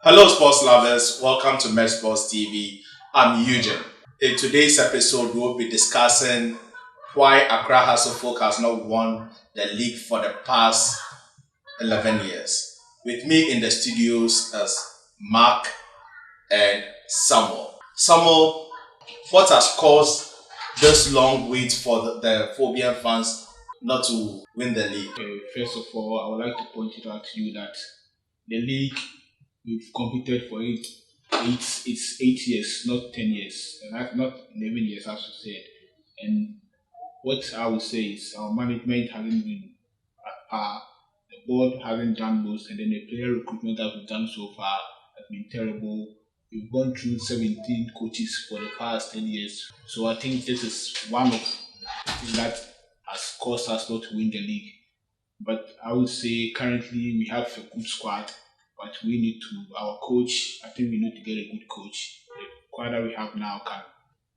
Hello, sports lovers. Welcome to Met Sports TV. I'm Eugene. In today's episode, we'll be discussing why Accra Hearts of Oak has not won the league for the past 11 years. With me in the studios is Mark and Samuel. Samuel, what has caused this long wait for the Phobian fans not to win the league? First of all, I would like to point it out to you that the league we've competed for it's 8 years, not 10 years, and that's not 11 years, as you said. And what I would say is our management hasn't been at par. The board hasn't done most, and then the player recruitment that we've done so far has been terrible. We've gone through 17 coaches for the past 10 years. So I think this is one of the things that has caused us not to win the league. But I would say currently we have a good squad, but we need our coach, I think we need to get a good coach. The squad that we have now can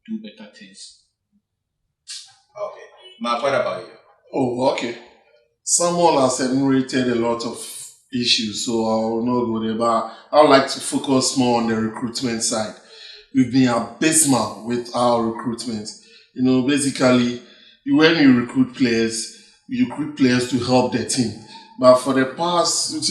do better things. Okay. Mark, what about you? Oh, okay. Someone has enumerated a lot of issues, so I will not go there, but I would like to focus more on the recruitment side. We've been abysmal with our recruitment. Basically, when you recruit players to help the team. But for the past,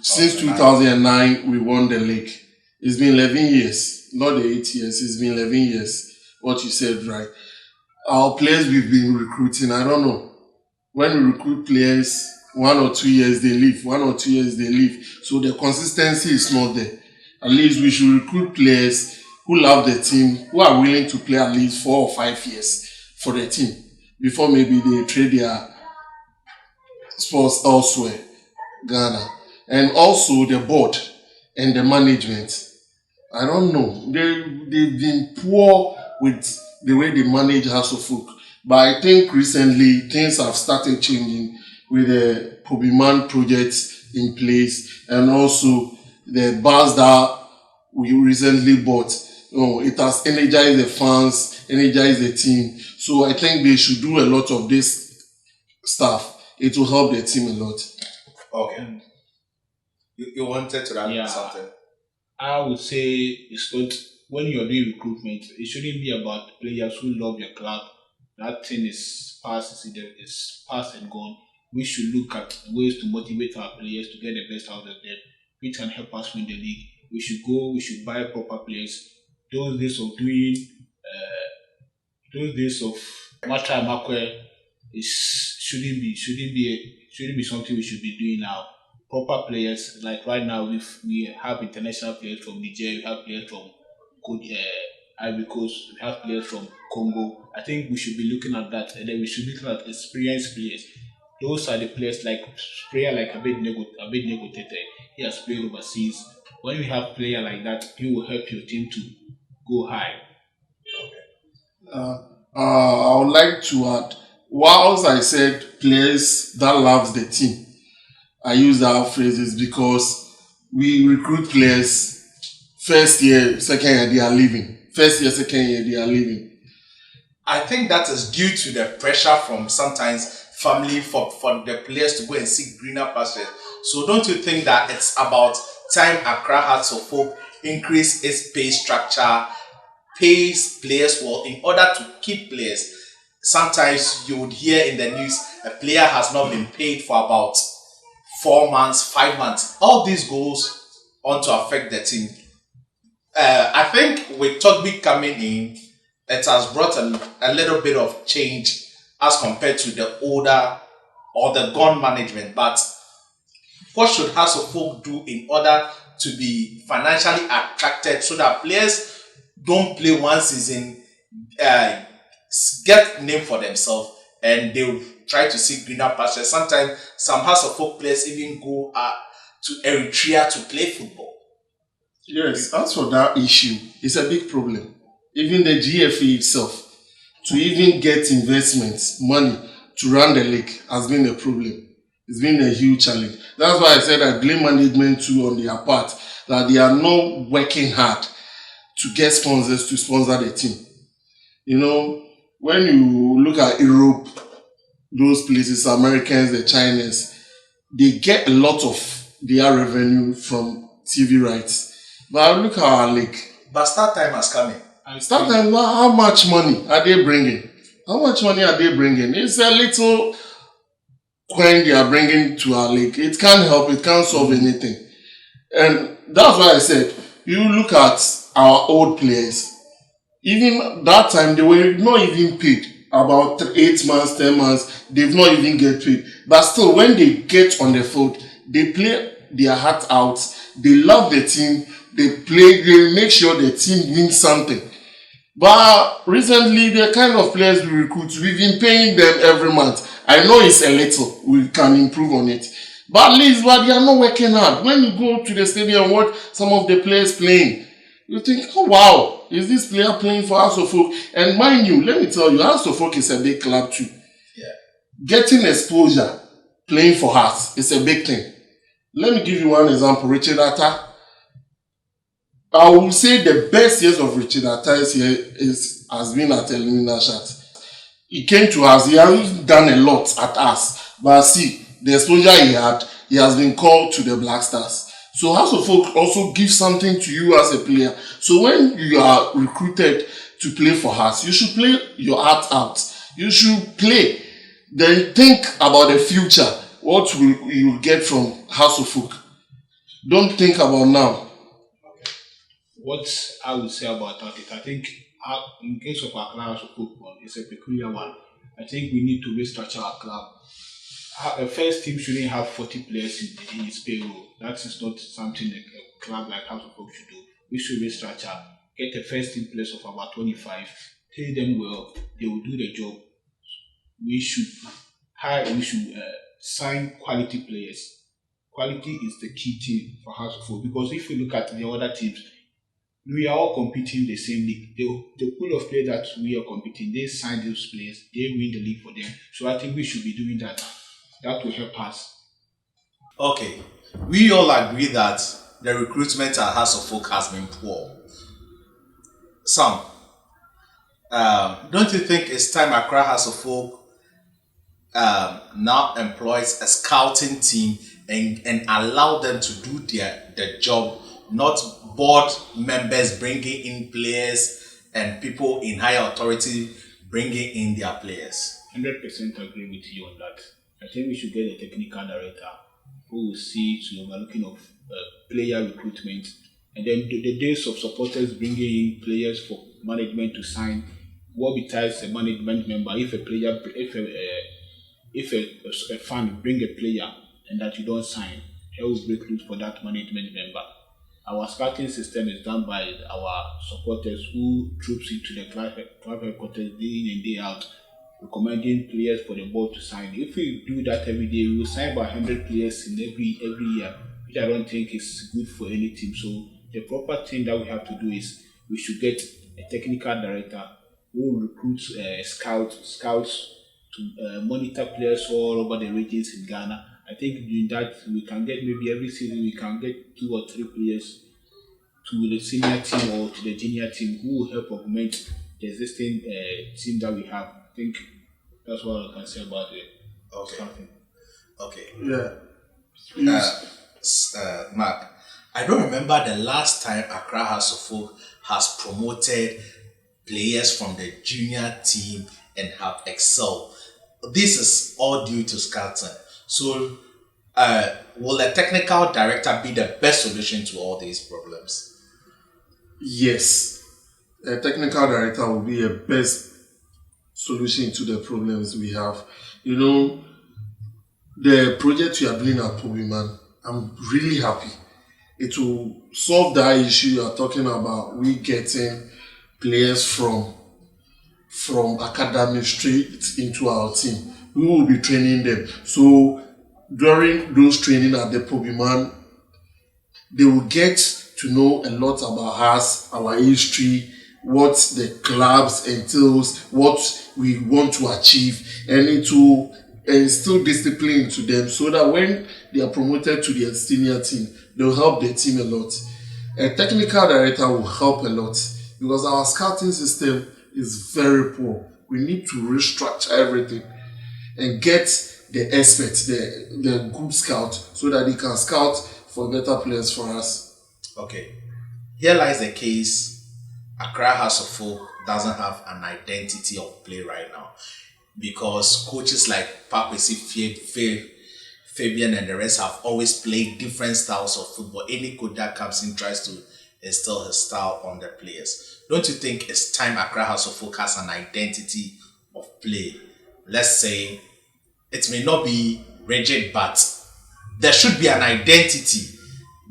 since 2009, we won the league. It's been 11 years, not the 8 years, it's been 11 years, what you said, right? Our players we've been recruiting, I don't know. When we recruit players, 1 or 2 years they leave, 1 or 2 years they leave. So the consistency is not there. At least we should recruit players who love the team, who are willing to play at least 4 or 5 years for the team before maybe they trade their sports elsewhere, Ghana. And also the board and the management. I don't know. They've been poor with the way they manage House of Oak. But I think recently things have started changing with the Pobiman project in place and also the bus that we recently bought. It has energized the fans, energized the team. So I think they should do a lot of this stuff. It will help the team a lot. Okay. You wanted to add something? I would say it's not when you're doing recruitment, it shouldn't be about players who love your club. That thing is past, is past and gone. We should look at ways to motivate our players to get the best out of them, which can help us win the league. We should buy proper players. Those days of Matra Makwe shouldn't be something we should be doing now. Proper players, like right now, we have international players from Niger, we have players from Ivory Coast, we have players from Congo. I think we should be looking at that, and then we should be looking at experienced players. Those are the players like player like Abednego Tete. He has played overseas. When you have player like that, he will help your team to go high. I would like to add, whilst I said players that loves the team, I use that phrases because we recruit players first year, second year they are leaving. First year, second year they are leaving. I think that is due to the pressure from sometimes family for the players to go and seek greener pastures. So don't you think that it's about time Accra Hearts of Oak increase its pay structure, pays players well in order to keep players? Sometimes you would hear in the news a player has not been paid for about 4 months, 5 months. All this goes on to affect the team. I think with Togby coming in, it has brought a little bit of change as compared to the older or the gone management. But what should House of Oak do in order to be financially attracted so that players don't play one season, get name for themselves, and they'll try to seek greener pastures? Sometimes some House of Oak players even go to Eritrea to play football. Yes, as for that issue, it's a big problem. Even the GFA itself, to even get investments, money to run the league has been a problem. It's been a huge challenge. That's why I said I blame management too on their part, that they are not working hard to get sponsors to sponsor the team. When you look at Europe, those places, Americans, the Chinese, they get a lot of their revenue from TV rights. But look at our league. But start time has come in. Start time, how much money are they bringing? How much money are they bringing? It's a little coin they are bringing to our league. It can't help, it can't solve anything. And that's why I said, you look at our old players, even that time they were not even paid. About 8 months, 10 months, they've not even get paid. But still, when they get on the field, they play their heart out. They love the team. They play. They make sure the team wins something. But recently, the kind of players we recruit, we've been paying them every month. I know it's a little. We can improve on it. But at least, but they are not working hard. When you go to the stadium and watch some of the players playing, you think, oh wow, is this player playing for Hearts of Oak? And mind you, let me tell you, Hearts of Oak is a big club too. Yeah. Getting exposure playing for Hearts is a big thing. Let me give you one example. Richard Atta. I will say the best years of Richard Atta has been at Elmina Shat. He came to us, he hasn't done a lot at us. But see, the exposure he has been called to the Black Stars. So House of Folk also gives something to you as a player. So when you are recruited to play for Hearts, you should play your heart out. You should play. Then think about the future. What will you get from House of Folk? Don't think about now. What I would say about that is, I think in case of Accra Hearts of Oak, it's a peculiar one. I think we need to restructure our club. A first team shouldn't have 40 players in its payroll. That is not something like a club like House of Oak should do. We should restructure, get a first team players of about 25, pay them well, they will do the job. We should sign quality players. Quality is the key thing for House of Oak, because if you look at the other teams, we are all competing in the same league. The pool of players that we are competing, they sign those players, they win the league for them. So I think we should be doing that. That will help us. Okay, we all agree that the recruitment at House of Oak has been poor. Sam, don't you think it's time Accra House of Oak now employs a scouting team and allow them to do their job, not board members bringing in players and people in higher authority bringing in their players? 100% agree with you on that. I think we should get a technical director who will see to the overlooking of player recruitment, and then the days of supporters bringing in players for management to sign. What besides a management member, if a fan bring a player and that you don't sign, he will break loose for that management member. Our scouting system is done by our supporters who troops into the club headquarters day in and day out, recommending players for the board to sign. If we do that every day, we will sign about 100 players in every year, which I don't think is good for any team. So the proper thing that we have to do is we should get a technical director who will recruit scouts to monitor players all over the regions in Ghana. I think doing that we can get, maybe every season we can get 2 or 3 players to the senior team or to the junior team who will help augment the existing team that we have. I think that's what I can say about it. Okay. Okay. Yeah. Mark, I don't remember the last time Accra Hearts of Oak has promoted players from the junior team and have excelled. This is all due to scouting. So, will a technical director be the best solution to all these problems? Yes. A technical director will be a best solution to the problems we have. You know, the project we are doing at Pobiman, I'm really happy. It will solve that issue you are talking about. We getting players from academy straight into our team. We will be training them. So during those training at the Pobiman, they will get to know a lot about us, our history, what the clubs entails, what we want to achieve, and it will instill discipline to them so that when they are promoted to the senior team, they'll help the team a lot. A technical director will help a lot because our scouting system is very poor. We need to restructure everything. and get the experts, the good scout, so that they can scout for better players for us. Okay. Here lies the case. Accra House of Folk doesn't have an identity of play right now because coaches like Pakwesi Fabian and the rest have always played different styles of football. Any coach that comes in tries to instill his style on the players. Don't you think it's time Accra House of Folk has an identity of play? Let's say it may not be rigid, but there should be an identity.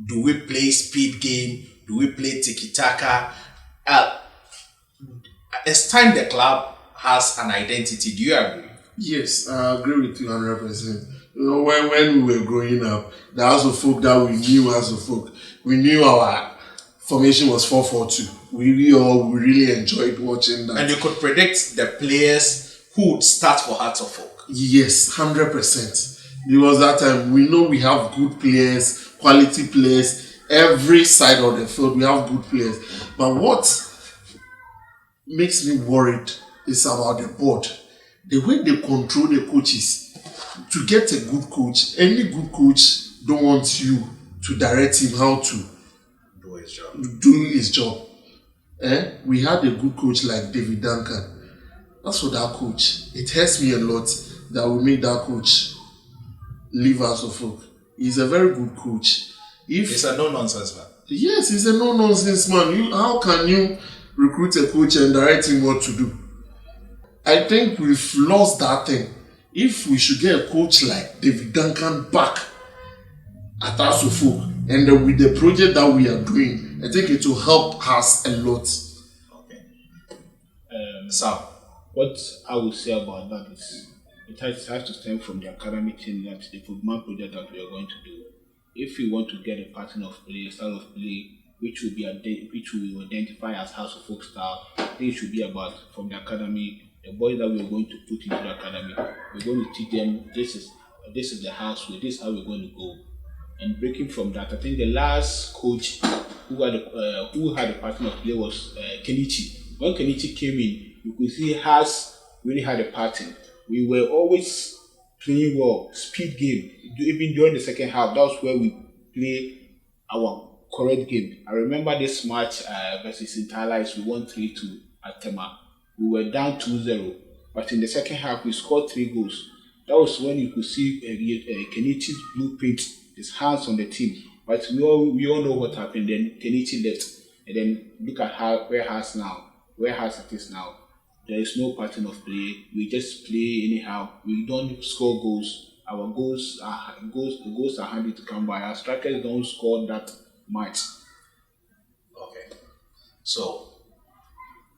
Do we play speed game? Do we play tiki taka? Uh, it's time the club has an identity. Do you agree? Yes, I agree with you 100%. When we were growing up, the House of Folk that we knew as a folk, we knew our formation was 4-4-2. We really enjoyed watching that. And you could predict the players who would start for Hearts of Folk. Yes, 100%. Because that time we know we have good players, quality players, every side of the field we have good players. But what makes me worried is about the board. The way they control the coaches. To get a good coach, any good coach don't want you to direct him how to do his job. We had a good coach like David Duncan. That's for that coach. It hurts me a lot that we made that coach leave us of folk. He's a very good coach. He's a no-nonsense man. Yes, he's a no-nonsense man. How can you recruit a coach and direct him what to do? I think we've lost that thing. If we should get a coach like David Duncan back at House of Folk, and then with the project that we are doing, I think it will help us a lot. Okay. So, what I would say about that is it has to stem from the academy team, that the football project that we are going to do. If we want to get a pattern of play, a style of play, which will identify as House of Folk style, I think it should be about from the academy. The boys that we are going to put into the academy, we're going to teach them this is the house, this is how we're going to go. And breaking from that, I think the last coach who had a pattern of play was Kenichi. When Kenichi came in, you could see Has really had a pattern. We were always playing well, speed game. Even during the second half, that was where we play our correct game. I remember this match versus Interlights, we won 3-2 at Tema. We were down 2-0, but in the second half we scored 3 goals. That was when you could see Kenichi's blueprint, his hands on the team. But we all know what happened. Then Kenichi left, and then look at where Hearts it is now. There is no pattern of play. We just play anyhow. We don't score goals. Our goals are handy to come by. Our strikers don't score that much. Okay, so.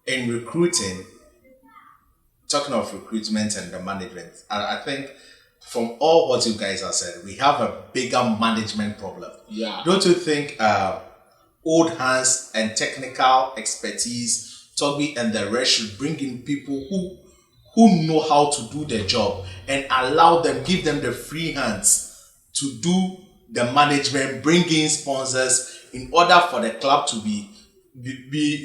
In recruiting, talking of recruitment and the management, I think from all what you guys have said, we have a bigger management problem. Yeah. Don't you think old hands and technical expertise, Toby and the rest should bring in people who know how to do the job and allow them, give them the free hands to do the management, bring in sponsors in order for the club to be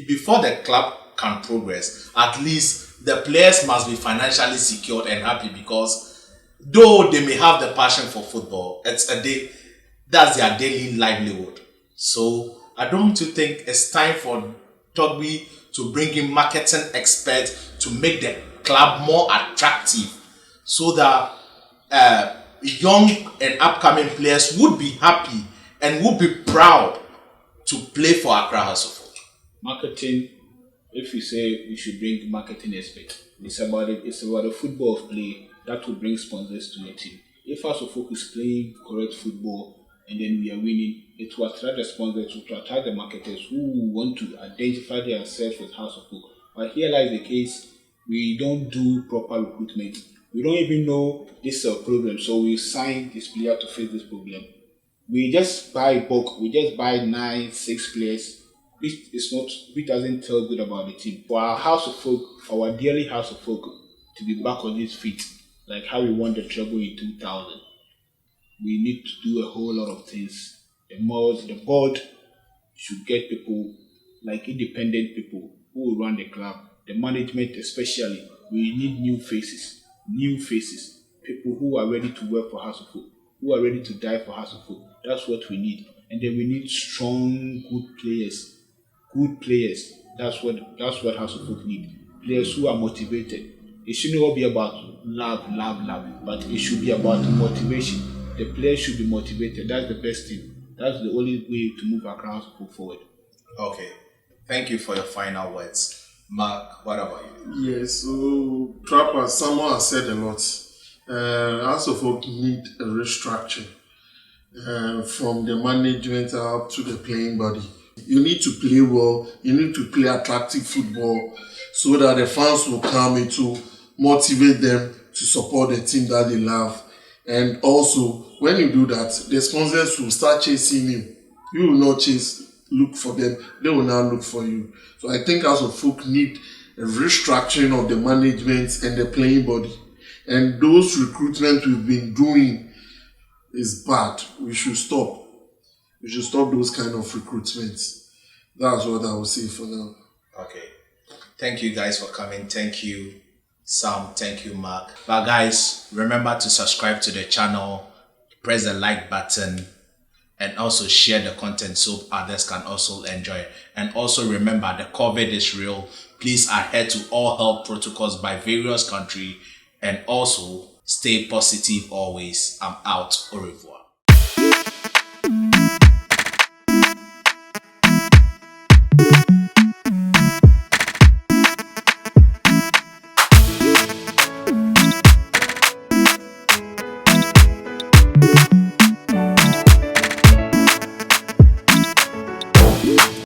before the club can progress, at least the players must be financially secured and happy, because though they may have the passion for football, that's their daily livelihood. So I don't think it's time for Togby to bring in marketing experts to make the club more attractive, so that young and upcoming players would be happy and would be proud to play for Accra House of Oak. Marketing. If we say we should bring marketing experts, it's about a football of play that will bring sponsors to the team. If House of Folk is playing correct football and then we are winning, it will attract the sponsors, it will attract the marketers who want to identify themselves with House of Folk. But here lies the case: we don't do proper recruitment. We don't even know this is a problem, so we sign this player to face this problem. We just buy bulk. We just buy 9-6 players, which doesn't tell good about the team. For our House of Folk, for our dearly House of Folk to be back on its feet, like how we won the treble in 2000, we need to do a whole lot of things. The board should get people like independent people who will run the club. The management especially, we need new faces. people who are ready to work for Hearts of Oak, who are ready to die for Hearts of Oak. That's what we need. And then we need strong, good players. Good players. That's what Hearts of Oak need. Players who are motivated. It shouldn't all be about love, but it should be about motivation. The players should be motivated. That's the best thing. That's the only way to move Accra Hearts of Oak forward. Okay. Thank you for your final words. Mark, what about you? Yes, so Trapper, someone has said a lot. House of Oak need a restructure from the management up to the playing body. You need to play well, you need to play attractive football so that the fans will come in to motivate them to support the team that they love. And also, when you do that, the sponsors will start chasing you. You will not look for them, they will now look for you. So I think House of Oak need a restructuring of the management and the playing body. And those recruitment we've been doing is bad. We should stop. We should stop those kind of recruitments. That's what I will say for now. Okay. Thank you guys for coming. Thank you, Sam. Thank you, Mark. But guys, remember to subscribe to the channel, press the like button, and also share the content so others can also enjoy it. And also remember, the COVID is real. Please adhere to all health protocols by various countries, and also stay positive always. I'm out. Au revoir.